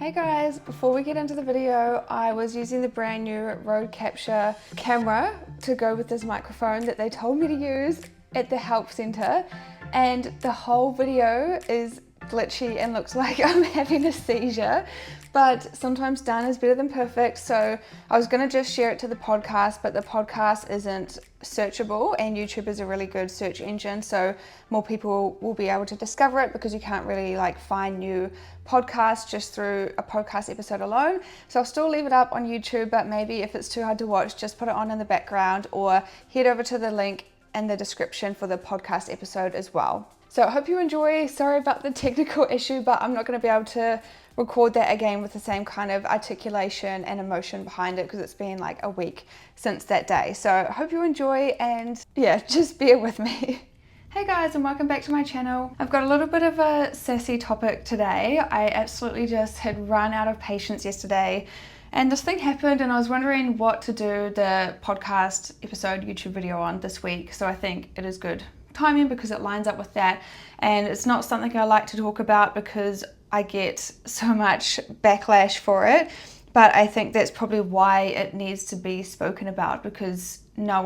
Hey guys, before we get into the video, I was using the brand new Rode Capture camera to go with this microphone that they told me to use at the help center, and the whole video is glitchy and looks like I'm having a seizure, but sometimes done is better than perfect. So I was gonna just share it to the podcast, but the podcast isn't searchable, and YouTube is a really good search engine, so more people will be able to discover it because you can't really find new podcasts just through a podcast episode alone. So I'll still leave it up on YouTube, but maybe if it's too hard to watch, just put it on in the background or head over to the link in the description for the podcast episode as well. So I hope you enjoy. Sorry about the technical issue, but I'm not going to be able to record that again with the same kind of articulation and emotion behind it because it's been like a week since that day. So I hope you enjoy, and yeah, just bear with me. Hey guys, and welcome back to my channel. I've got a little bit of a sassy topic today. I absolutely just had run out of patience yesterday, and this thing happened, and I was wondering what to do the podcast episode YouTube video on this week. So I think it is good timing because it lines up with that, and it's not something I like to talk about because I get so much backlash for it, but I think that's probably why it needs to be spoken about, because not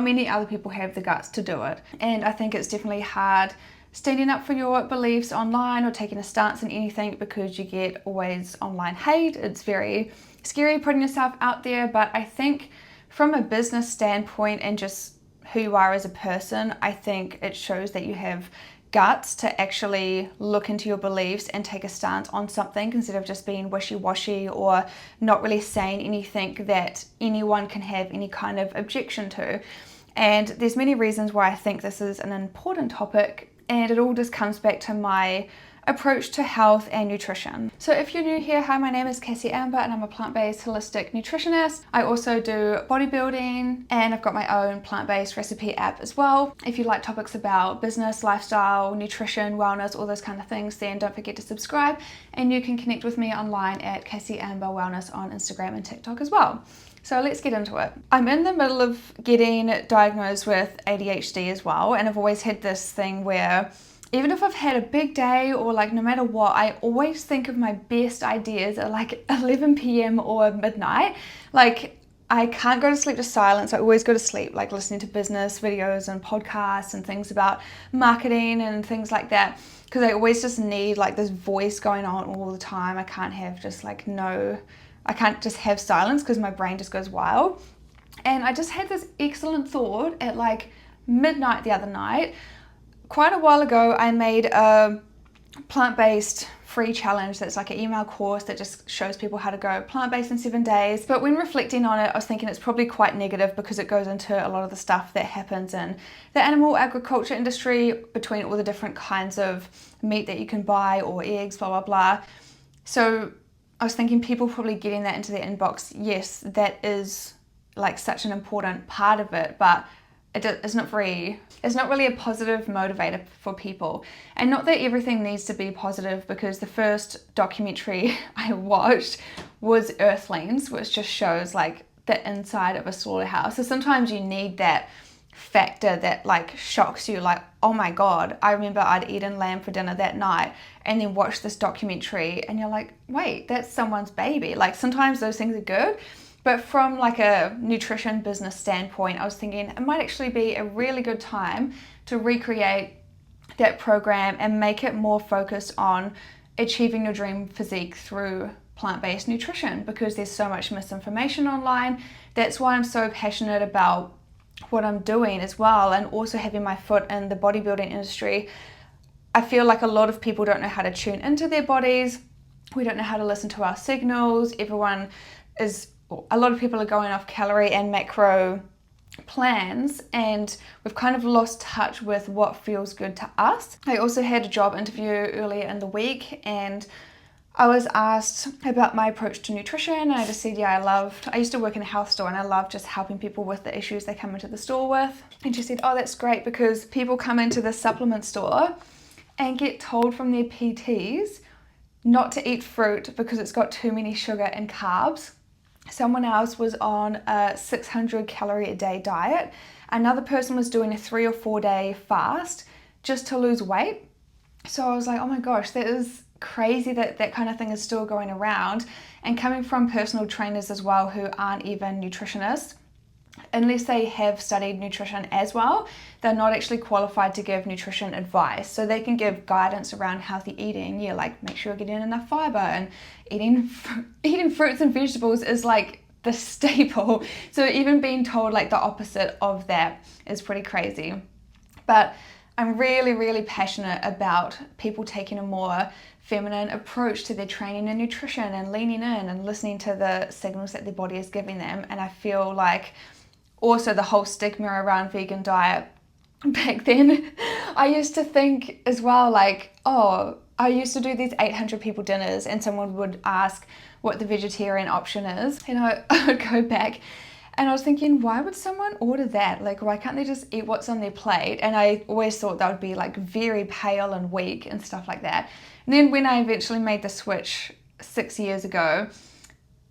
many other people have the guts to do it. And I think it's definitely hard standing up for your beliefs online or taking a stance in anything because you get always online hate. It's very scary putting yourself out there, but I think from a business standpoint and just who you are as a person, I think it shows that you have guts to actually look into your beliefs and take a stance on something instead of just being wishy-washy or not really saying anything that anyone can have any kind of objection to. And there's many reasons why I think this is an important topic, and it all just comes back to my approach to health and nutrition. So if you're new here, hi, my name is Cassie Amber and I'm a plant-based holistic nutritionist. I also do bodybuilding, and I've got my own plant-based recipe app as well. If you like topics about business, lifestyle, nutrition, wellness, all those kind of things, then don't forget to subscribe, and you can connect with me online at Cassie Amber Wellness on Instagram and TikTok as well. So let's get into it. I'm in the middle of getting diagnosed with ADHD as well, and I've always had this thing where even if I've had a big day or no matter what, I always think of my best ideas at 11 p.m. or midnight. I can't go to sleep to silence. I always go to sleep listening to business videos and podcasts and things about marketing and things like that, because I always just need this voice going on all the time. I can't have I can't just have silence because my brain just goes wild. And I just had this excellent thought at midnight the other night. Quite a while ago, I made a plant-based free challenge that's an email course that just shows people how to go plant-based in 7 days. But when reflecting on it, I was thinking it's probably quite negative because it goes into a lot of the stuff that happens in the animal agriculture industry between all the different kinds of meat that you can buy or eggs, blah, blah, blah. So I was thinking people probably getting that into their inbox. Yes, that is such an important part of it, but it's not really a positive motivator for people. And not that everything needs to be positive, because the first documentary I watched was Earthlings, which just shows the inside of a slaughterhouse. So sometimes you need that factor that shocks you, oh my god, I remember I'd eaten lamb for dinner that night and then watched this documentary and you're like, wait, that's someone's baby. Sometimes those things are good. But from a nutrition business standpoint, I was thinking it might actually be a really good time to recreate that program and make it more focused on achieving your dream physique through plant-based nutrition, because there's so much misinformation online. That's why I'm so passionate about what I'm doing as well, and also having my foot in the bodybuilding industry. I feel like a lot of people don't know how to tune into their bodies. We don't know how to listen to our signals. A lot of people are going off calorie and macro plans, and we've kind of lost touch with what feels good to us. I also had a job interview earlier in the week, and I was asked about my approach to nutrition, and I just said, I used to work in a health store and I love just helping people with the issues they come into the store with. And she said, oh, that's great, because people come into the supplement store and get told from their PTs not to eat fruit because it's got too many sugar and carbs. Someone else was on a 600 calorie a day diet. Another person was doing a 3 or 4 day fast just to lose weight. So I was like, oh my gosh, that is crazy that that kind of thing is still going around. And coming from personal trainers as well who aren't even nutritionists, unless they have studied nutrition as well, they're not actually qualified to give nutrition advice. So they can give guidance around healthy eating. Yeah, like make sure you're getting enough fiber, and eating fruits and vegetables is like the staple. So even being told like the opposite of that is pretty crazy. But I'm really, really passionate about people taking a more feminine approach to their training and nutrition and leaning in and listening to the signals that their body is giving them. And I feel like also the whole stigma around vegan diet, back then I used to think as well, like, oh, I used to do these 800 people dinners and someone would ask what the vegetarian option is, and I would go back and I was thinking, why would someone order that? Like, why can't they just eat what's on their plate? And I always thought that would be like very pale and weak and stuff like that. And then when I eventually made the switch 6 years ago,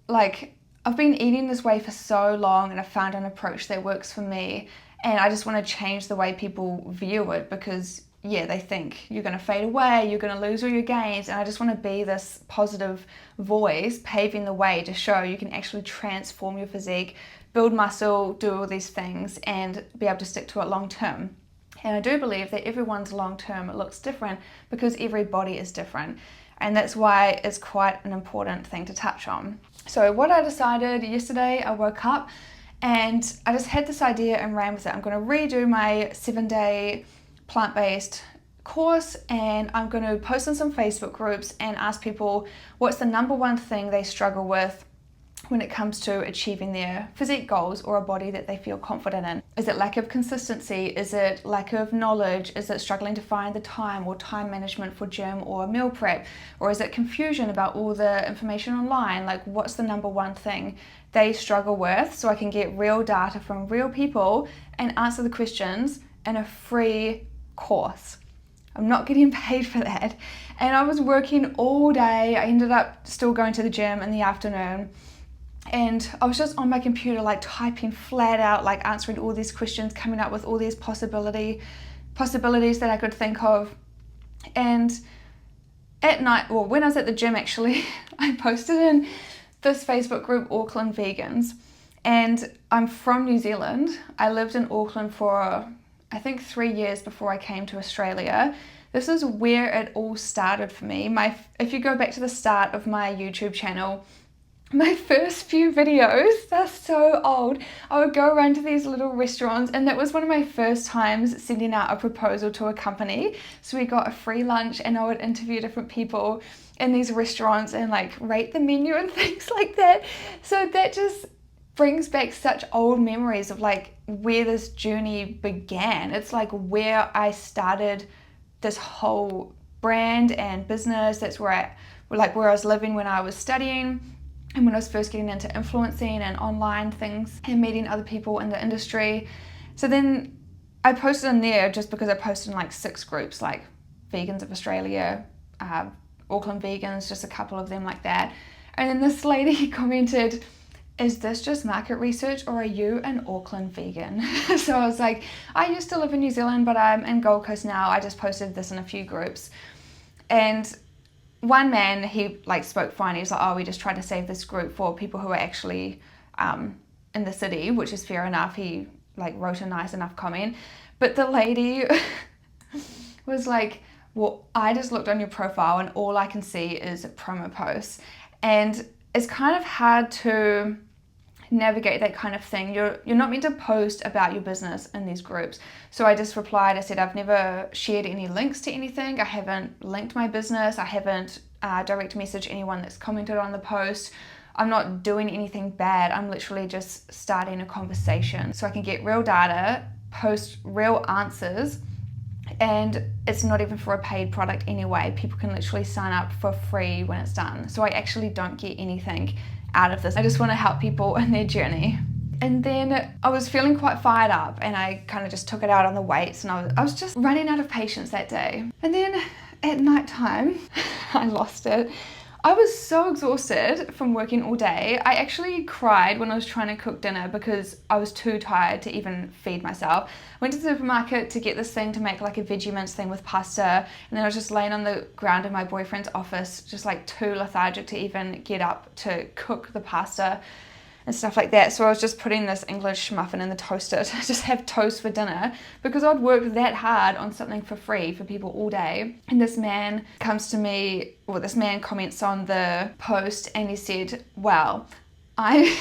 like, I've been eating this way for so long and I've found an approach that works for me, and I just want to change the way people view it, because yeah, they think you're going to fade away, you're going to lose all your gains, and I just want to be this positive voice paving the way to show you can actually transform your physique, build muscle, do all these things and be able to stick to it long term. And I do believe that everyone's long term looks different because every body is different. And that's why it's quite an important thing to touch on. So what I decided yesterday, I woke up and I just had this idea and ran with it. I'm going to redo my 7-day plant-based course, and I'm going to post in some Facebook groups and ask people what's the number one thing they struggle with when it comes to achieving their physique goals or a body that they feel confident in. Is it lack of consistency? Is it lack of knowledge? Is it struggling to find the time or time management for gym or meal prep? Or is it confusion about all the information online? Like, what's the number one thing they struggle with, so I can get real data from real people and answer the questions in a free course. I'm not getting paid for that. And I was working all day. I ended up still going to the gym in the afternoon. And I was just on my computer, like typing flat out, like answering all these questions, coming up with all these possibilities that I could think of. And at night, well, when I was at the gym actually, I posted in this Facebook group, Auckland Vegans. And I'm from New Zealand. I lived in Auckland for, I think, 3 years before I came to Australia. This is where it all started for me. If you go back to the start of my YouTube channel, my first few videos, they're so old. I would go around to these little restaurants, and that was one of my first times sending out a proposal to a company. So we got a free lunch and I would interview different people in these restaurants and like rate the menu and things like that. So that just brings back such old memories of like where this journey began. It's like where I started this whole brand and business. That's where I was living when I was studying, and when I was first getting into influencing and online things and meeting other people in the industry. So then I posted in there just because I posted in like 6 groups, like Vegans of Australia, Auckland Vegans, just a couple of them like that. And then this lady commented, "Is this just market research, or are you an Auckland vegan?" So I was like, I used to live in New Zealand, but I'm in Gold Coast now. I just posted this in a few groups. And one man, he like spoke fine. He was like, oh, we just tried to save this group for people who are actually in the city, which is fair enough. He like wrote a nice enough comment. But the lady was like, well, I just looked on your profile and all I can see is promo posts. And it's kind of hard to navigate that kind of thing. You're not meant to post about your business in these groups. So I just replied, I said, I've never shared any links to anything. I haven't linked my business. I haven't direct messaged anyone that's commented on the post. I'm not doing anything bad. I'm literally just starting a conversation so I can get real data, post real answers, and it's not even for a paid product anyway. People can literally sign up for free when it's done. So I actually don't get anything out of this. I just want to help people in their journey. And then I was feeling quite fired up, and I kind of just took it out on the weights, and I was just running out of patience that day. And then at night time, I lost it. I was so exhausted from working all day. I actually cried when I was trying to cook dinner because I was too tired to even feed myself. I went to the supermarket to get this thing to make like a veggie mince thing with pasta, and then I was just laying on the ground in my boyfriend's office, just like too lethargic to even get up to cook the pasta and stuff like that. So I was just putting this English muffin in the toaster to just have toast for dinner because I'd worked that hard on something for free for people all day. And this man comes to me, well, this man comments on the post and he said, "Wow, I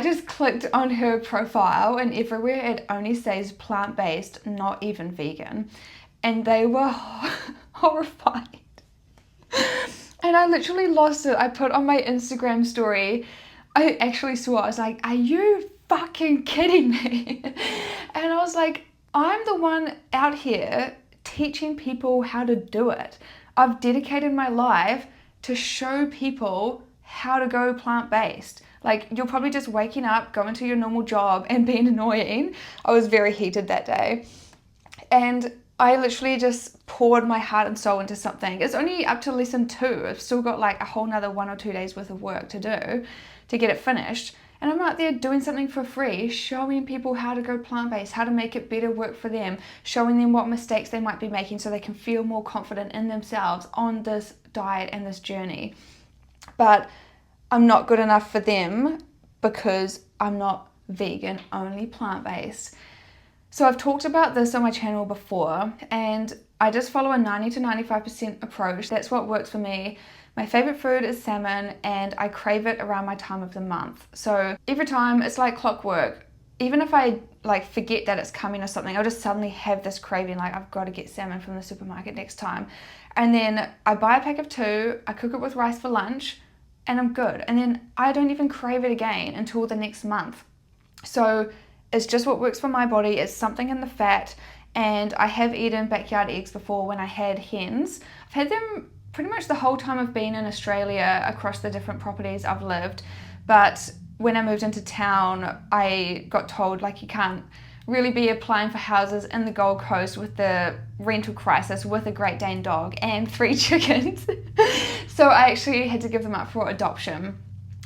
just clicked on her profile and everywhere it only says plant-based, not even vegan." And they were horrified. And I literally lost it. I put on my Instagram story, I actually swore, I was like, "Are you fucking kidding me?" And I was like, I'm the one out here teaching people how to do it. I've dedicated my life to show people how to go plant-based. Like, you're probably just waking up, going to your normal job and being annoying. I was very heated that day. And I literally just poured my heart and soul into something. It's only up to lesson 2. I've still got like a whole nother 1 or 2 days worth of work to do to get it finished. And I'm out there doing something for free, showing people how to go plant-based, how to make it better work for them, showing them what mistakes they might be making so they can feel more confident in themselves on this diet and this journey. But I'm not good enough for them because I'm not vegan, only plant-based. So I've talked about this on my channel before, and I just follow a 90 to 95% approach. That's what works for me. My favorite food is salmon, and I crave it around my time of the month. So every time, it's like clockwork. Even if I like forget that it's coming or something, I'll just suddenly have this craving, like I've got to get salmon from the supermarket next time. And then I buy a pack of 2, I cook it with rice for lunch, and I'm good. And then I don't even crave it again until the next month. So it's just what works for my body. It's something in the fat, and I have eaten backyard eggs before when I had hens. I've had them pretty much the whole time I've been in Australia across the different properties I've lived, but when I moved into town I got told like you can't really be applying for houses in the Gold Coast with the rental crisis with a Great Dane dog and 3 chickens. So I actually had to give them up for adoption.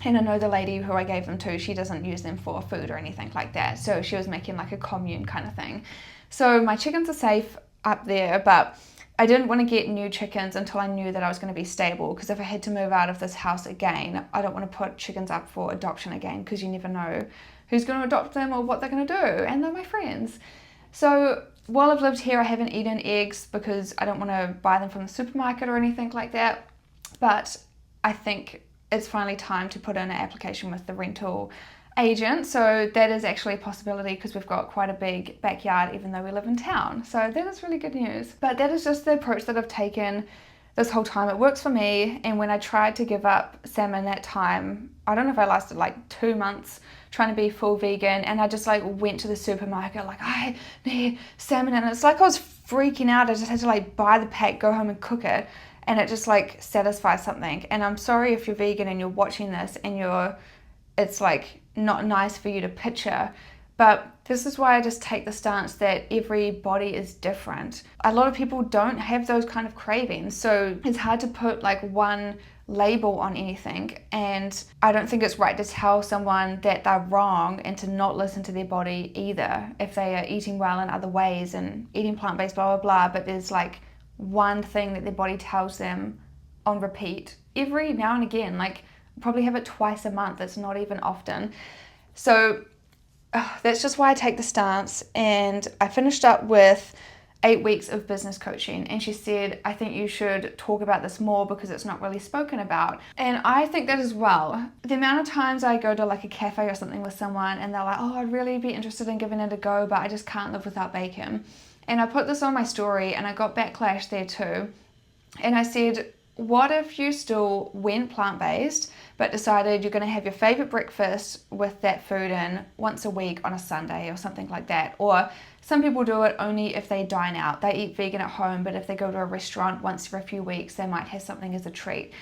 And I know the lady who I gave them to, she doesn't use them for food or anything like that. So she was making like a commune kind of thing. So my chickens are safe up there, but I didn't want to get new chickens until I knew that I was going to be stable, because if I had to move out of this house again, I don't want to put chickens up for adoption again, because you never know who's going to adopt them or what they're going to do, and they're my friends. So while I've lived here, I haven't eaten eggs because I don't want to buy them from the supermarket or anything like that. But I think it's finally time to put in an application with the rental agent. So that is actually a possibility because we've got quite a big backyard even though we live in town. So that is really good news. But that is just the approach that I've taken this whole time. It works for me. And when I tried to give up salmon that time, I don't know if I lasted like 2 months trying to be full vegan, and I just like went to the supermarket like, I need salmon, and it's like I was freaking out. I just had to like buy the pack, go home and cook it, and it just like satisfies something. And I'm sorry if you're vegan and you're watching this and it's like not nice for you to picture, but this is why I just take the stance that every body is different. A lot of people don't have those kind of cravings, so it's hard to put like one label on anything. And I don't think it's right to tell someone that they're wrong and to not listen to their body either if they are eating well in other ways and eating plant-based, blah blah blah, but there's like one thing that their body tells them on repeat every now and again. Like probably have it twice a month. It's not even often. So that's just why I take the stance. And I finished up with 8 weeks of business coaching, and she said, I think you should talk about this more because it's not really spoken about. And I think that as well. The amount of times I go to like a cafe or something with someone and they're like, oh, I'd really be interested in giving it a go, but I just can't live without bacon. And I put this on my story and I got backlash there too. And I said, what if you still went plant-based but decided you're going to have your favorite breakfast with that food in once a week on a Sunday or something like that? Or some people do it only if they dine out. They eat vegan at home, but if they go to a restaurant once every few weeks, they might have something as a treat.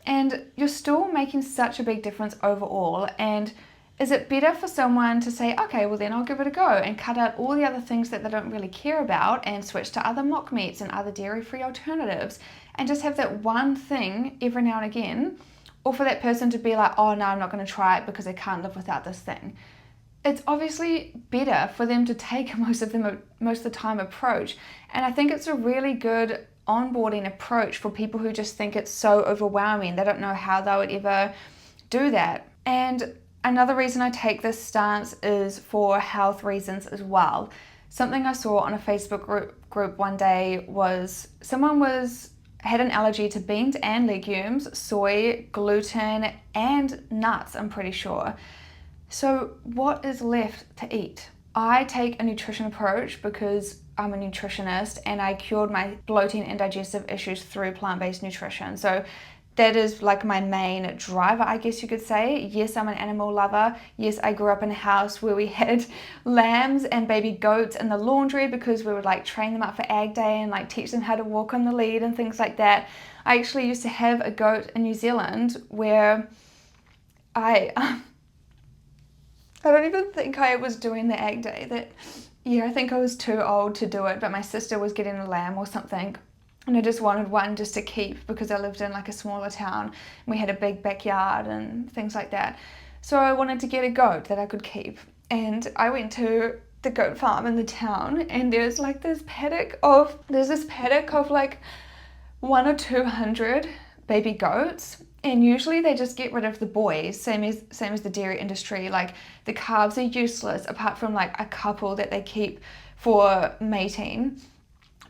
And you're still making such a big difference overall. And Is it better for someone to say, okay, well then I'll give it a go and cut out all the other things that they don't really care about and switch to other mock meats and other dairy-free alternatives and just have that one thing every now and again? Or for that person to be like, oh no, I'm not going to try it because I can't live without this thing. It's obviously better for them to take most of the time approach. And I think it's a really good onboarding approach for people who just think it's so overwhelming. They don't know how they would ever do that. And another reason I take this stance is for health reasons as well. Something I saw on a Facebook group one day was someone had an allergy to beans and legumes, soy, gluten, and nuts, I'm pretty sure. So what is left to eat? I take a nutrition approach because I'm a nutritionist and I cured my bloating and digestive issues through plant-based nutrition. So that is like my main driver, I guess you could say. Yes, I'm an animal lover. Yes, I grew up in a house where we had lambs and baby goats in the laundry because we would like train them up for ag day and like teach them how to walk on the lead and things like that. I actually used to have a goat in New Zealand where I don't even think I was doing the ag day. I think I was too old to do it, but my sister was getting a lamb or something. And I just wanted one just to keep because I lived in like a smaller town and we had a big backyard and things like that. So I wanted to get a goat that I could keep. And I went to the goat farm in the town and there's this paddock of like 100 or 200 baby goats. And usually they just get rid of the boys, same as the dairy industry. Like the calves are useless apart from like a couple that they keep for mating.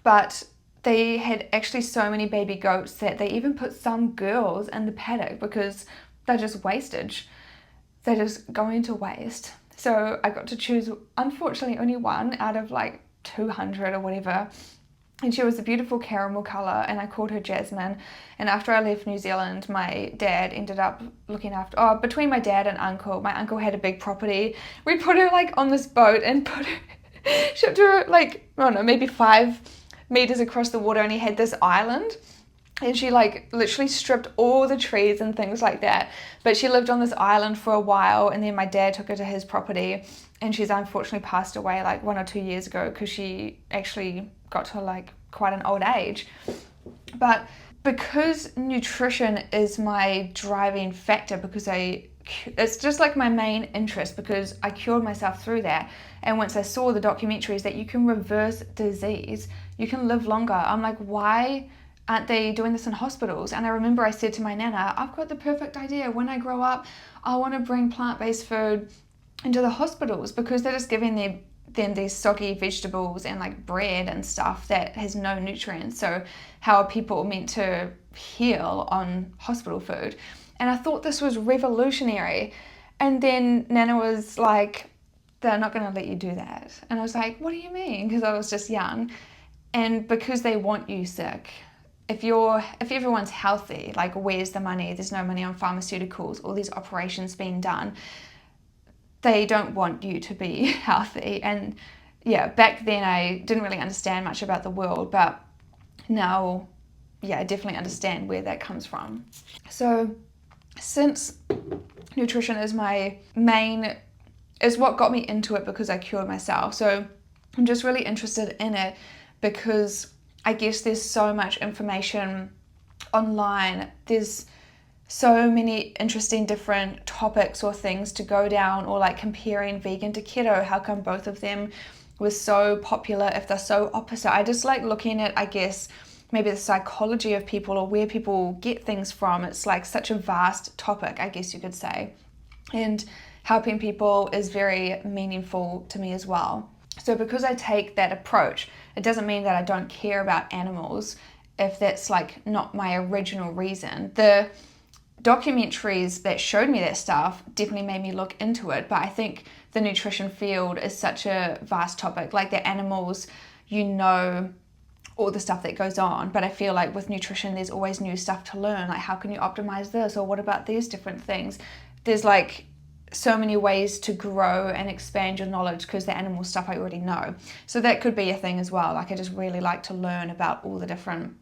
But they had actually so many baby goats that they even put some girls in the paddock because they're just wastage. They're just going to waste. So I got to choose, unfortunately, only one out of like 200 or whatever. And she was a beautiful caramel colour and I called her Jasmine. And after I left New Zealand, my dad ended up looking after, between my dad and uncle, my uncle had a big property. We put her like on this boat and shipped her like, I don't know, maybe 5 meters across the water and he had this island and she like literally stripped all the trees and things like that, but she lived on this island for a while and then my dad took her to his property and she's unfortunately passed away like 1 or 2 years ago because she actually got to like quite an old age. But because nutrition is my driving factor, because it's just like my main interest because I cured myself through that. And once I saw the documentaries that you can reverse disease, you can live longer. I'm like, why aren't they doing this in hospitals? And I remember I said to my nana, I've got the perfect idea. When I grow up, I want to bring plant-based food into the hospitals because they're just giving them these soggy vegetables and like bread and stuff that has no nutrients. So how are people meant to heal on hospital food? And I thought this was revolutionary. And then Nana was like, they're not going to let you do that. And I was like, what do you mean? Because I was just young. And because they want you sick. If everyone's healthy, like where's the money? There's no money on pharmaceuticals, all these operations being done. They don't want you to be healthy. And yeah, back then I didn't really understand much about the world, but now, yeah, I definitely understand where that comes from. So since nutrition is is what got me into it because I cured myself. So I'm just really interested in it because I guess there's so much information online. There's so many interesting different topics or things to go down, or like comparing vegan to keto. How come both of them were so popular if they're so opposite? I just like looking at, I guess, maybe the psychology of people or where people get things from. It's like such a vast topic, I guess you could say. And helping people is very meaningful to me as well. So because I take that approach, it doesn't mean that I don't care about animals if that's like not my original reason. The documentaries that showed me that stuff definitely made me look into it, but I think the nutrition field is such a vast topic. Like the animals, all the stuff that goes on, but I feel like with nutrition there's always new stuff to learn, like how can you optimize this, or what about these different things. There's like so many ways to grow and expand your knowledge because the animal stuff I already know. So that could be a thing as well. Like I just really like to learn about all the different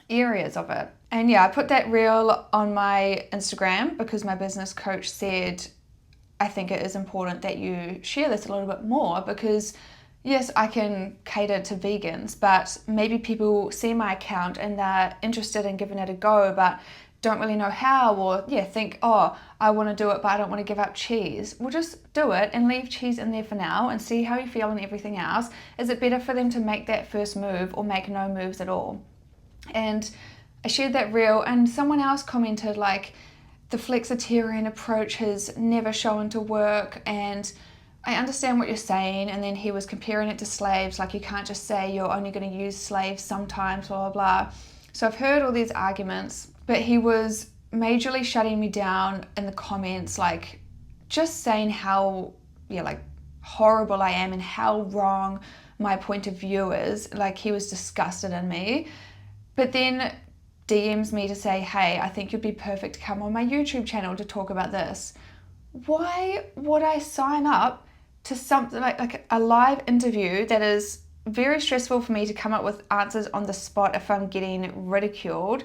areas of it. And yeah, I put that reel on my Instagram because my business coach said I think it is important that you share this a little bit more, because yes, I can cater to vegans, but maybe people see my account and they're interested in giving it a go, but don't really know how, or think, oh, I want to do it, but I don't want to give up cheese. Well, just do it and leave cheese in there for now and see how you feel and everything else. Is it better for them to make that first move or make no moves at all? And I shared that reel, and someone else commented like, the flexitarian approach has never shown to work, and I understand what you're saying. And then he was comparing it to slaves, like you can't just say you're only going to use slaves sometimes, blah, blah, blah. So I've heard all these arguments, but he was majorly shutting me down in the comments, like just saying how, like horrible I am and how wrong my point of view is. Like he was disgusted in me. But then DMs me to say, hey, I think you'd be perfect to come on my YouTube channel to talk about this. Why would I sign up to something like a live interview that is very stressful for me to come up with answers on the spot if I'm getting ridiculed?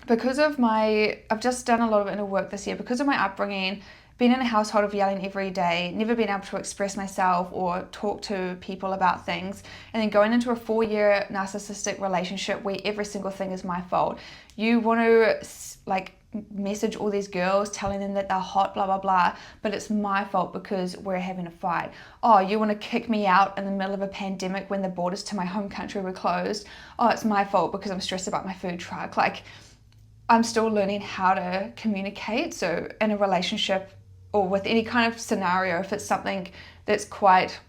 Because of I've just done a lot of inner work this year, because of my upbringing, being in a household of yelling every day, never being able to express myself or talk to people about things, and then going into a 4-year narcissistic relationship where every single thing is my fault. You want to like message all these girls telling them that they're hot, blah, blah, blah, but it's my fault because we're having a fight. Oh, you want to kick me out in the middle of a pandemic when the borders to my home country were closed. Oh, it's my fault because I'm stressed about my food truck. Like, I'm still learning how to communicate. So in a relationship or with any kind of scenario, if it's something that's quite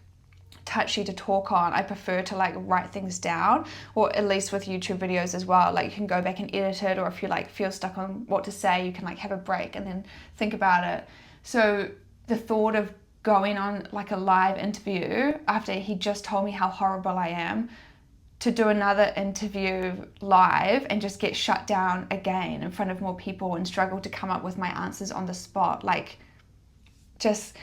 touchy to talk on, I prefer to like write things down, or at least with YouTube videos as well. Like you can go back and edit it, or if you like feel stuck on what to say, you can like have a break and then think about it. So the thought of going on like a live interview after he just told me how horrible I am, to do another interview live and just get shut down again in front of more people and struggle to come up with my answers on the spot. Like, just,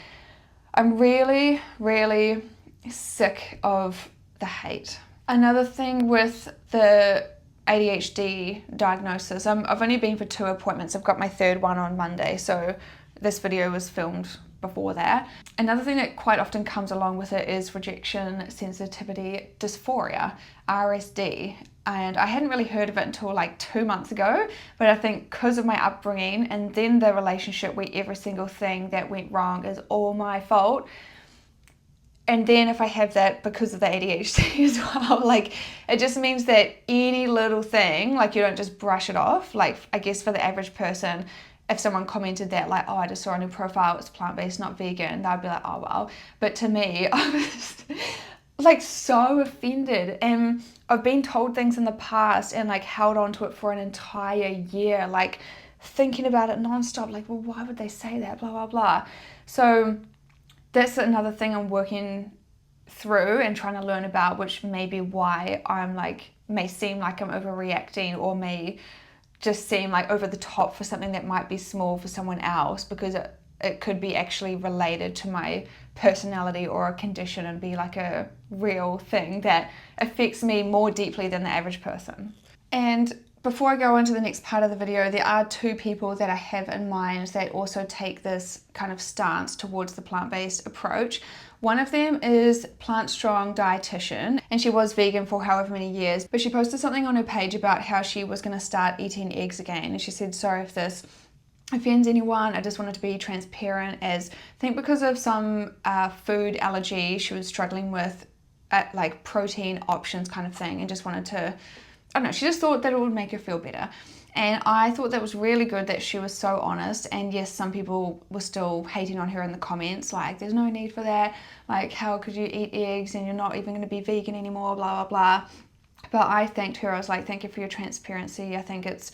I'm really, really sick of the hate. Another thing with the ADHD diagnosis, I've only been for 2 appointments. I've got my 3rd one on Monday, so this video was filmed before that. Another thing that quite often comes along with it is rejection sensitivity dysphoria, RSD. And I hadn't really heard of it until like 2 months ago, but I think because of my upbringing and then the relationship where every single thing that went wrong is all my fault. And then if I have that because of the ADHD as well, like it just means that any little thing, like you don't just brush it off. Like I guess for the average person, if someone commented that like, oh, I just saw on your profile, it's plant-based, not vegan, they'd be like, oh, well. But to me, I was like so offended. And I've been told things in the past and like held on to it for an entire year, like thinking about it nonstop, like, well, why would they say that, blah, blah, blah. So that's another thing I'm working through and trying to learn about, which may be why I'm like, may seem like I'm overreacting, or may just seem like over the top for something that might be small for someone else, because it could be actually related to my personality or a condition and be like a real thing that affects me more deeply than the average person. And before I go into the next part of the video, there are 2 people that I have in mind that also take this kind of stance towards the plant-based approach. One of them is Plant Strong dietitian, and she was vegan for however many years, but she posted something on her page about how she was going to start eating eggs again. And she said, sorry if this offends anyone, I just wanted to be transparent, as I think because of some food allergy she was struggling with like protein options kind of thing, and just wanted to, I don't know, she just thought that it would make her feel better. And I thought that was really good that she was so honest. And yes, some people were still hating on her in the comments, like there's no need for that, like how could you eat eggs and you're not even going to be vegan anymore, blah, blah, blah. But I thanked her. I was like, thank you for your transparency. I think it's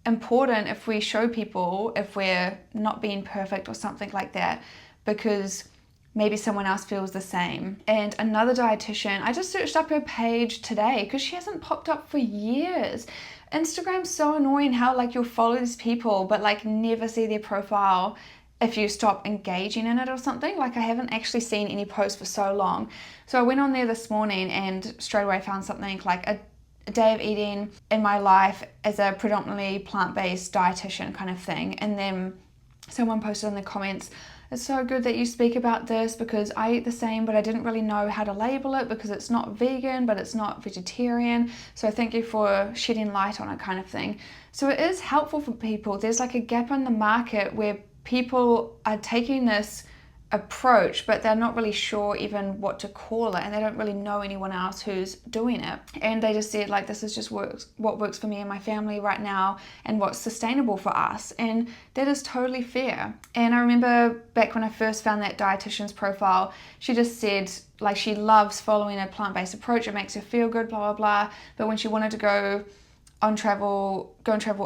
important if we show people if we're not being perfect or something like that, because maybe someone else feels the same. And another dietitian, I just searched up her page today because she hasn't popped up for years. Instagram's so annoying how like you'll follow these people but like never see their profile if you stop engaging in it or something. Like I haven't actually seen any posts for so long. So I went on there this morning and straight away found something like a day of eating in my life as a predominantly plant-based dietitian kind of thing. And then someone posted in the comments it's so good that you speak about this because I eat the same, but I didn't really know how to label it because it's not vegan, but it's not vegetarian. So thank you for shedding light on it kind of thing. So it is helpful for people. There's like a gap in the market where people are taking this approach, but they're not really sure even what to call it, and they don't really know anyone else who's doing it, and they just said like, this is just what works for me and my family right now and what's sustainable for us, and that is totally fair. And I remember back when I first found that dietitian's profile, she just said like she loves following a plant-based approach, it makes her feel good, blah blah blah, but when she wanted to go and travel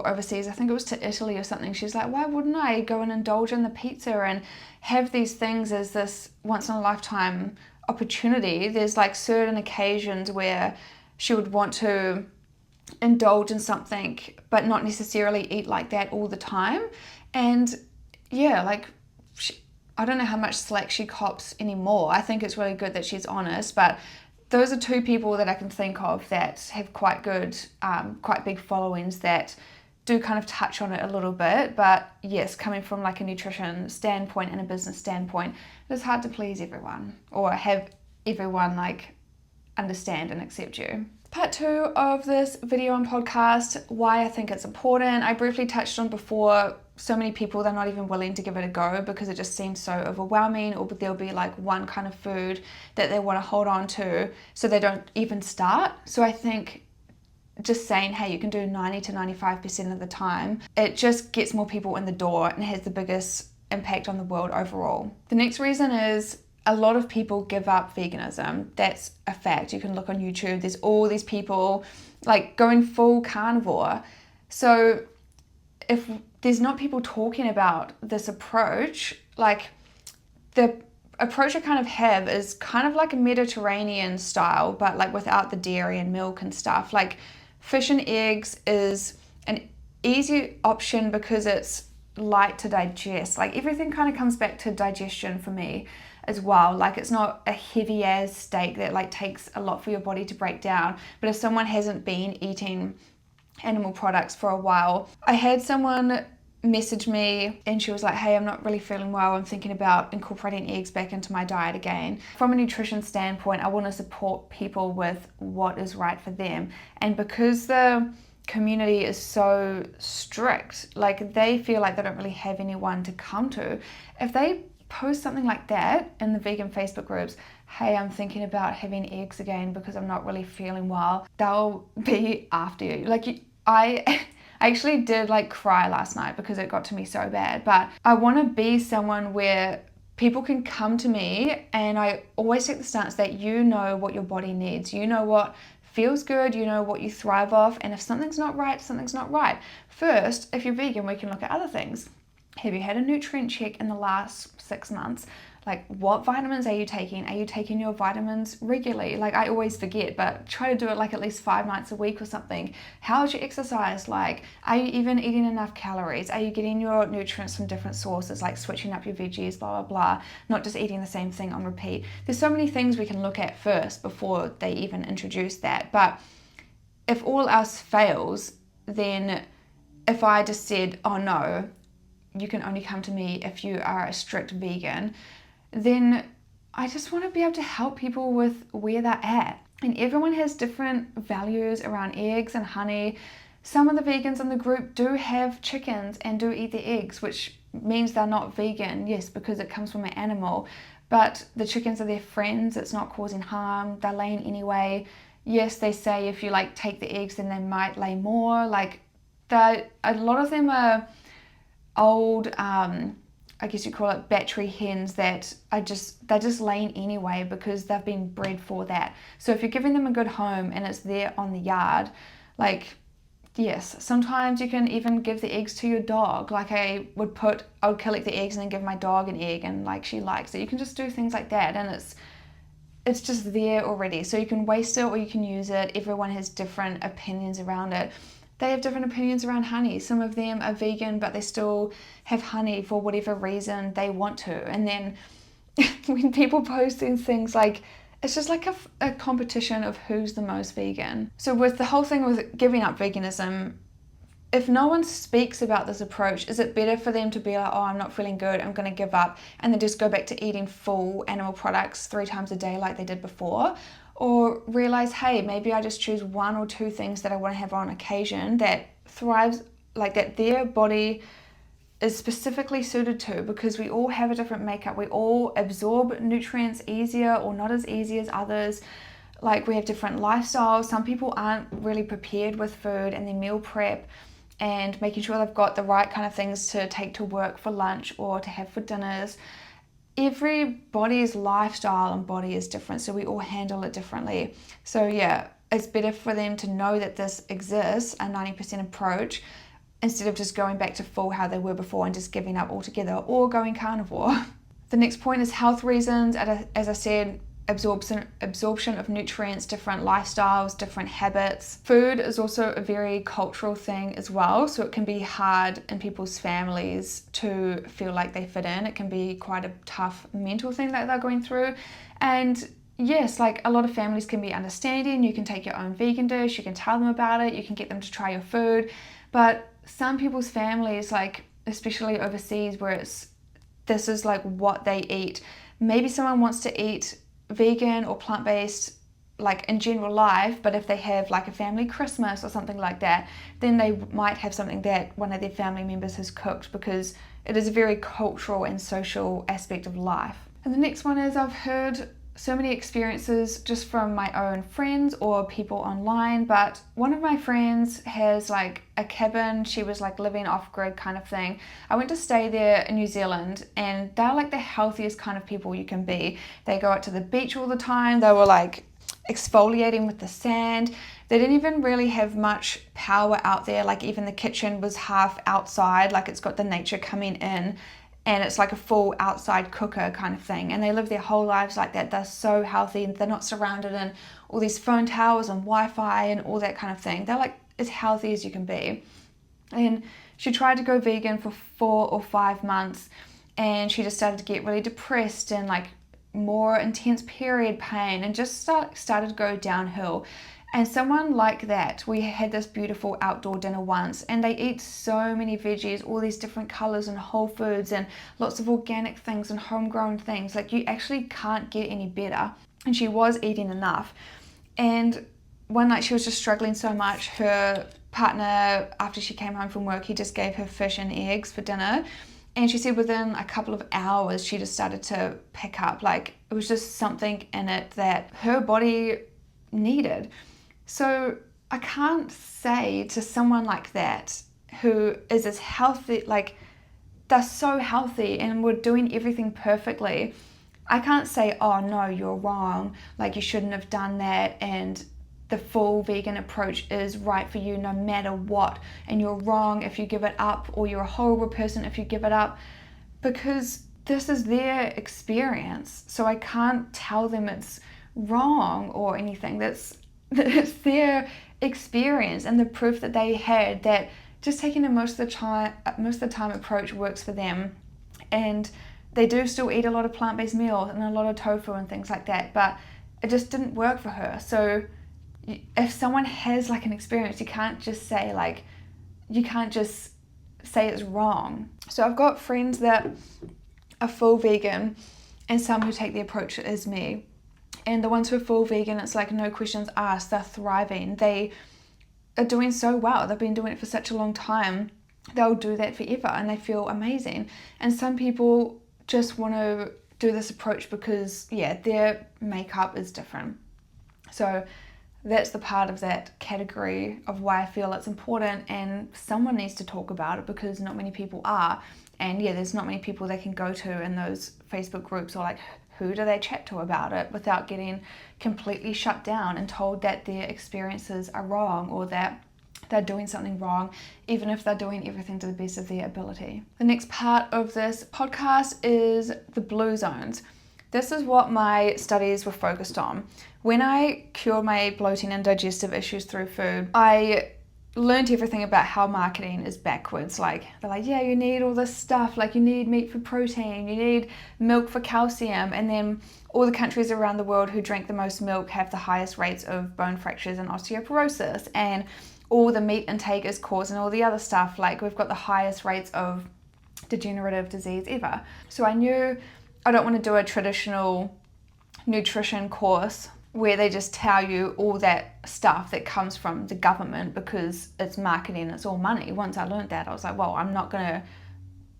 overseas, I think it was to Italy or something, she's like, why wouldn't I go and indulge in the pizza and have these things as this once in a lifetime opportunity? There's like certain occasions where she would want to indulge in something but not necessarily eat like that all the time. And yeah, like I don't know how much slack she cops anymore. I think it's really good that she's honest, but those are two people that I can think of that have quite good, quite big followings that do kind of touch on it a little bit. But yes, coming from like a nutrition standpoint and a business standpoint, it's hard to please everyone or have everyone like understand and accept you. Part 2 of this video and podcast, why I think it's important. I briefly touched on before, so many people, they're not even willing to give it a go because it just seems so overwhelming, or there'll be like one kind of food that they want to hold on to, so they don't even start. So I think just saying, hey, you can do 90 to 95% of the time, it just gets more people in the door and has the biggest impact on the world overall. The next reason is a lot of people give up veganism. That's a fact. You can look on YouTube, there's all these people like going full carnivore. So if there's not people talking about this approach, like the approach I kind of have is kind of like a Mediterranean style, but like without the dairy and milk and stuff. Like fish and eggs is an easy option because it's light to digest. Like everything kind of comes back to digestion for me as well. Like it's not a heavy as steak that like takes a lot for your body to break down. But if someone hasn't been eating animal products for a while, I had someone message me and she was like, hey, I'm not really feeling well, I'm thinking about incorporating eggs back into my diet again. From a nutrition standpoint, I want to support people with what is right for them. And because the community is so strict, like they feel like they don't really have anyone to come to, if they post something like that in the vegan Facebook groups, hey, I'm thinking about having eggs again because I'm not really feeling well, they'll be after you. Like I actually did like cry last night because it got to me so bad, but I want to be someone where people can come to me, and I always take the stance that you know what your body needs, you know what feels good, you know what you thrive off, and if something's not right, something's not right. First, if you're vegan, we can look at other things. Have you had a nutrient check in the last 6 months? Like, what vitamins are you taking? Are you taking your vitamins regularly? Like, I always forget, but try to do it like at least 5 nights a week or something. How's your exercise like? Are you even eating enough calories? Are you getting your nutrients from different sources, like switching up your veggies, blah, blah, blah, not just eating the same thing on repeat? There's so many things we can look at first before they even introduce that. But if all else fails, then if I just said, oh no, you can only come to me if you are a strict vegan, then I just want to be able to help people with where they're at. And everyone has different values around eggs and honey. Some of the vegans in the group do have chickens and do eat the eggs, which means they're not vegan, yes, because it comes from an animal. But the chickens are their friends, it's not causing harm, they're laying anyway. Yes, they say if you like take the eggs, then they might lay more. Like a lot of them are old, I guess you call it battery hens that they're just laying anyway because they've been bred for that. So if you're giving them a good home and it's there on the yard, like, yes, sometimes you can even give the eggs to your dog. Like I would collect the eggs and then give my dog an egg, and like she likes it. You can just do things like that, and it's just there already. So you can waste it or you can use it. Everyone has different opinions around it. They have different opinions around honey. Some of them are vegan, but they still have honey for whatever reason they want to. And then when people post these things, like, it's just like a competition of who's the most vegan. So with the whole thing with giving up veganism, if no one speaks about this approach, is it better for them to be like, oh, I'm not feeling good, I'm going to give up, and then just go back to eating full animal products 3 times a day like they did before? Or realize, hey, maybe I just choose 1 or 2 things that I want to have on occasion that thrives, like that their body is specifically suited to, because we all have a different makeup. We all absorb nutrients easier or not as easy as others. Like, we have different lifestyles. Some people aren't really prepared with food and their meal prep and making sure they've got the right kind of things to take to work for lunch or to have for dinners. Everybody's lifestyle and body is different, so we all handle it differently. So yeah, it's better for them to know that this exists, a 90% approach, instead of just going back to full how they were before and just giving up altogether or going carnivore. The next point is health reasons. As I said, absorption of nutrients, different lifestyles, different habits. Food is also a very cultural thing as well, so it can be hard in people's families to feel like they fit in. It can be quite a tough mental thing that they're going through. And yes, like, a lot of families can be understanding. You can take your own vegan dish, you can tell them about it, you can get them to try your food. But some people's families, like especially overseas where this is like what they eat. Maybe someone wants to eat vegan or plant-based like in general life, but if they have like a family Christmas or something like that, then they might have something that one of their family members has cooked, because it is a very cultural and social aspect of life. And the next one is, I've heard so many experiences just from my own friends or people online, but one of my friends has like a cabin. She was like living off-grid kind of thing. I went to stay there in New Zealand, and they're like the healthiest kind of people you can be. They go out to the beach all the time. They were like exfoliating with the sand. They didn't even really have much power out there. Like, even the kitchen was half outside, like it's got the nature coming in, and it's like a full outside cooker kind of thing. And they live their whole lives like that. They're so healthy, and they're not surrounded in all these phone towers and Wi-Fi and all that kind of thing. They're like as healthy as you can be. And she tried to go vegan for 4 or 5 months, and she just started to get really depressed and like more intense period pain, and just started to go downhill. And someone like that, we had this beautiful outdoor dinner once, and they eat so many veggies, all these different colors and whole foods and lots of organic things and homegrown things. Like, you actually can't get any better. And she was eating enough. And one night she was just struggling so much. Her partner, after she came home from work, he just gave her fish and eggs for dinner. And she said within a couple of hours, she just started to pick up. Like, it was just something in it that her body needed. So I can't say to someone like that, who is as healthy, like they're so healthy and were doing everything perfectly, I can't say, oh no, you're wrong, like you shouldn't have done that, and the full vegan approach is right for you no matter what, and you're wrong if you give it up, or you're a horrible person if you give it up, because this is their experience. So I can't tell them it's wrong or anything. It's their experience and the proof that they had that just taking a most of the time approach works for them. And they do still eat a lot of plant-based meals and a lot of tofu and things like that, but it just didn't work for her. So if someone has like an experience, you can't just say it's wrong. So I've got friends that are full vegan and some who take the approach as me. And the ones who are full vegan, it's like no questions asked. They're thriving. They are doing so well. They've been doing it for such a long time. They'll do that forever and they feel amazing. And some people just want to do this approach because, yeah, their makeup is different. So that's the part of that category of why I feel it's important, and someone needs to talk about it because not many people are. And yeah, there's not many people they can go to in those Facebook groups, or like, who do they chat to about it without getting completely shut down and told that their experiences are wrong, or that they're doing something wrong, even if they're doing everything to the best of their ability. The next part of this podcast is the blue zones. This is what my studies were focused on. When I cured my bloating and digestive issues through food, I learned everything about how marketing is backwards. Like, they're like, yeah, you need all this stuff, like you need meat for protein, you need milk for calcium, and then all the countries around the world who drink the most milk have the highest rates of bone fractures and osteoporosis, and all the meat intake is causing all the other stuff. Like we've got the highest rates of degenerative disease ever. So I knew I don't want to do a traditional nutrition course where they just tell you all that stuff that comes from the government because it's marketing, it's all money. Once I learned that, I was like, well, I'm not going to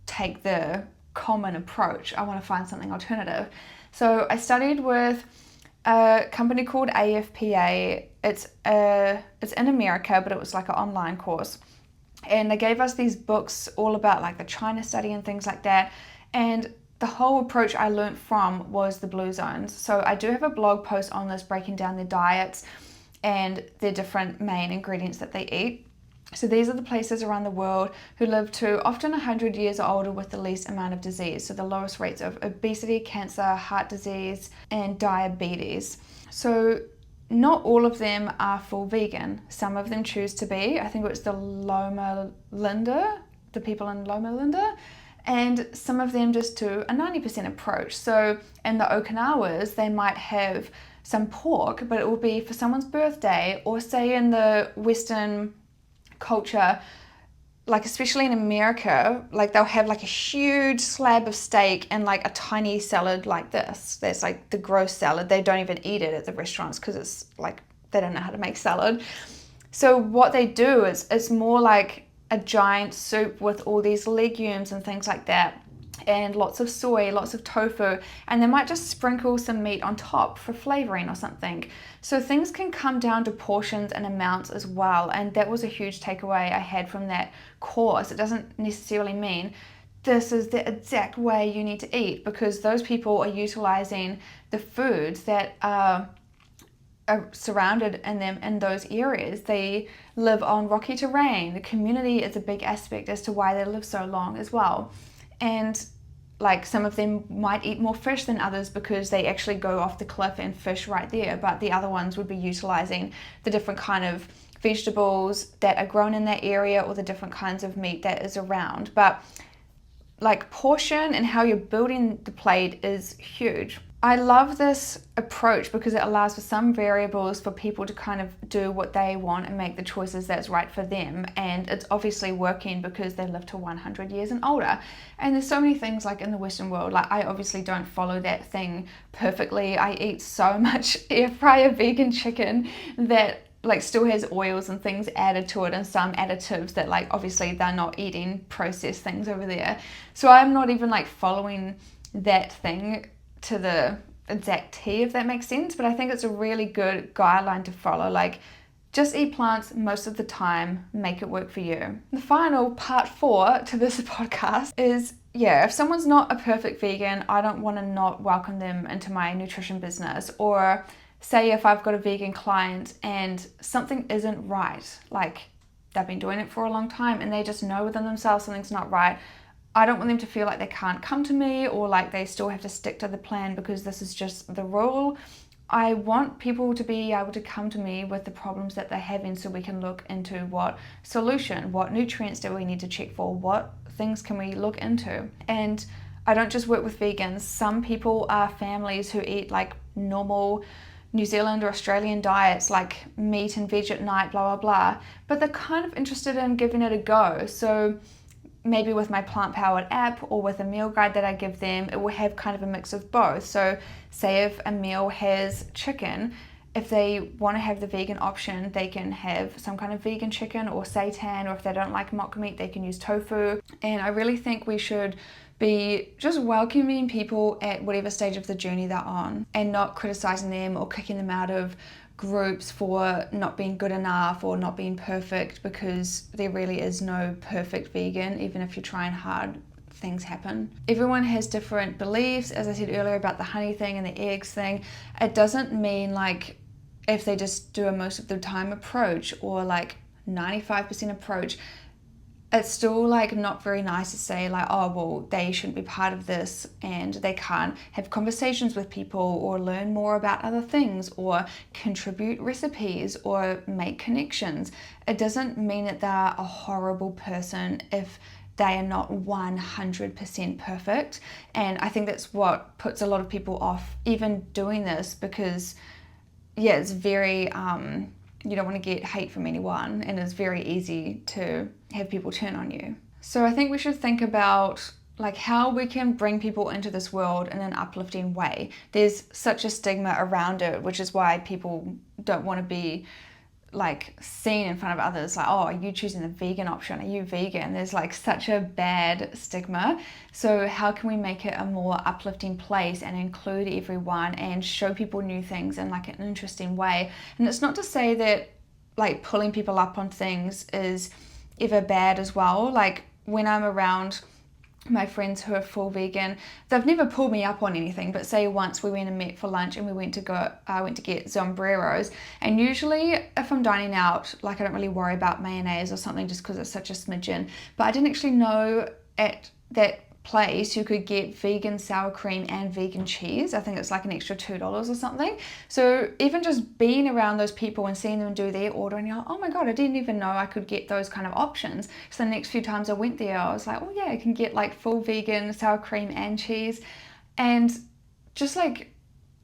take the common approach. I want to find something alternative. So I studied with a company called AFPA. It's in America, but it was like an online course. And they gave us these books all about like the China study and things like that. And the whole approach I learned from was the blue zones. So I do have a blog post on this breaking down their diets and their different main ingredients that they eat. So these are the places around the world who live to often 100 years or older with the least amount of disease. So the lowest rates of obesity, cancer, heart disease, and diabetes. So not all of them are full vegan. Some of them choose to be. I think it was the Loma Linda, the people in Loma Linda. And some of them just do a 90% approach. So in the Okinawas, they might have some pork, but it will be for someone's birthday, or say in the Western culture, like especially in America, like they'll have like a huge slab of steak and like a tiny salad like this. That's like the gross salad. They don't even eat it at the restaurants because it's like they don't know how to make salad. So what they do is it's more like a giant soup with all these legumes and things like that, and lots of soy, lots of tofu, and they might just sprinkle some meat on top for flavoring or something. So things can come down to portions and amounts as well, and that was a huge takeaway I had from that course. It doesn't necessarily mean this is the exact way you need to eat, because those people are utilizing the foods that are surrounded in them in those areas. They live on rocky terrain. The community is a big aspect as to why they live so long as well. And like some of them might eat more fish than others because they actually go off the cliff and fish right there, but the other ones would be utilizing the different kind of vegetables that are grown in that area or the different kinds of meat that is around. But like portion and how you're building the plate is huge. I love this approach because it allows for some variables for people to kind of do what they want and make the choices that's right for them. And it's obviously working because they live to 100 years and older. And there's so many things like in the Western world, like I obviously don't follow that thing perfectly. I eat so much air fryer vegan chicken that like still has oils and things added to it and some additives that like obviously they're not eating processed things over there. So I'm not even like following that thing to the exact T, if that makes sense, but I think it's a really good guideline to follow. Like just eat plants most of the time, make it work for you. The final part 4 to this podcast is, yeah, if someone's not a perfect vegan, I don't want to not welcome them into my nutrition business. Or say if I've got a vegan client and something isn't right, like they've been doing it for a long time and they just know within themselves something's not right, I don't want them to feel like they can't come to me or like they still have to stick to the plan because this is just the rule. I want people to be able to come to me with the problems that they're having so we can look into what solution, what nutrients do we need to check for, what things can we look into. And I don't just work with vegans. Some people are families who eat like normal New Zealand or Australian diets, like meat and veg at night, blah, blah, blah. But they're kind of interested in giving it a go. So maybe with my plant powered app or with a meal guide that I give them, it will have kind of a mix of both. So say if a meal has chicken, if they want to have the vegan option, they can have some kind of vegan chicken or seitan, or if they don't like mock meat, they can use tofu. And I really think we should be just welcoming people at whatever stage of the journey they're on and not criticizing them or kicking them out of groups for not being good enough or not being perfect, because there really is no perfect vegan. Even if you're trying hard, things happen. Everyone has different beliefs. As I said earlier about the honey thing and the eggs thing, it doesn't mean like if they just do a most of the time approach or like 95% approach, it's still like not very nice to say like, oh well, they shouldn't be part of this and they can't have conversations with people or learn more about other things or contribute recipes or make connections. It doesn't mean that they're a horrible person if they are not 100% perfect. And I think that's what puts a lot of people off even doing this, because yeah, it's very you don't want to get hate from anyone, and it's very easy to have people turn on you. So I think we should think about like how we can bring people into this world in an uplifting way. There's such a stigma around it, which is why people don't want to be like seen in front of others, like, oh, are you choosing the vegan option? Are you vegan? There's like such a bad stigma. So how can we make it a more uplifting place and include everyone and show people new things in like an interesting way? And it's not to say that like pulling people up on things is ever bad as well. Like when I'm around my friends who are full vegan, they've never pulled me up on anything, but say once we went and met for lunch and I went to get sombreros, and usually if I'm dining out, like I don't really worry about mayonnaise or something just because it's such a smidgen, but I didn't actually know at that place you could get vegan sour cream and vegan cheese. I think it's like an extra $2 or something. So even just being around those people and seeing them do their order, and you're like, oh my god, I didn't even know I could get those kind of options. So the next few times I went there, I was like, oh yeah, I can get like full vegan sour cream and cheese. And just like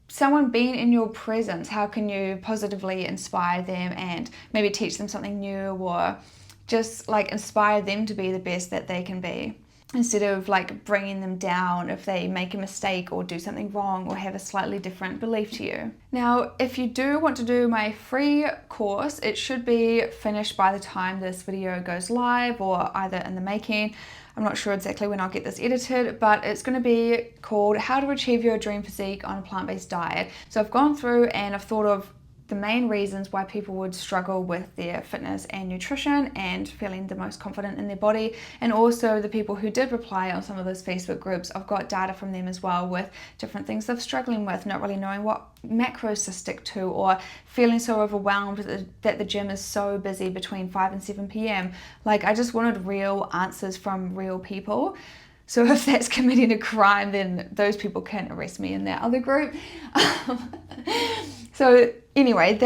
someone being in your presence, how can you positively inspire them and maybe teach them something new, or just like inspire them to be the best that they can be, instead of like bringing them down if they make a mistake or do something wrong or have a slightly different belief to you. Now, if you do want to do my free course, it should be finished by the time this video goes live, or either in the making. I'm not sure exactly when I'll get this edited, but it's going to be called How to Achieve Your Dream Physique on a Plant-Based Diet. So I've gone through and I've thought of the main reasons why people would struggle with their fitness and nutrition and feeling the most confident in their body, and also the people who did reply on some of those Facebook groups. I've got data from them as well with different things they're struggling with, not really knowing what macros to stick to, or feeling so overwhelmed that the gym is so busy between 5 and 7 p.m. Like, I just wanted real answers from real people. So if that's committing a crime, then those people can arrest me in that other group. So anyway,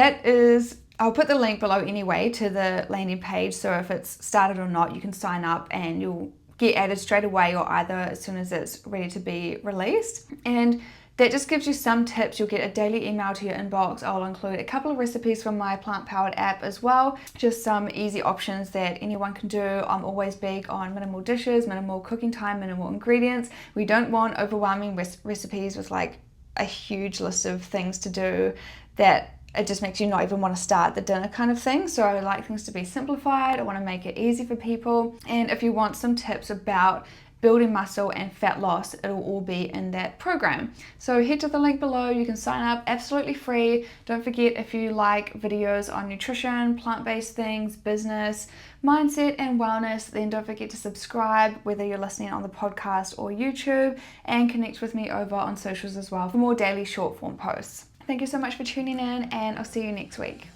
I'll put the link below anyway to the landing page. So if it's started or not, you can sign up and you'll get added straight away, or either as soon as it's ready to be released. And that just gives you some tips. You'll get a daily email to your inbox. I'll include a couple of recipes from my plant-powered app as well. Just some easy options that anyone can do. I'm always big on minimal dishes, minimal cooking time, minimal ingredients. We don't want overwhelming recipes with like a huge list of things to do that it just makes you not even want to start the dinner kind of thing. So I like things to be simplified. I want to make it easy for people. And if you want some tips about building muscle and fat loss, it'll all be in that program. So head to the link below, you can sign up absolutely free. Don't forget, if you like videos on nutrition, plant-based things, business, mindset and wellness, then don't forget to subscribe, whether you're listening on the podcast or YouTube, and connect with me over on socials as well for more daily short form posts. Thank you so much for tuning in, and I'll see you next week.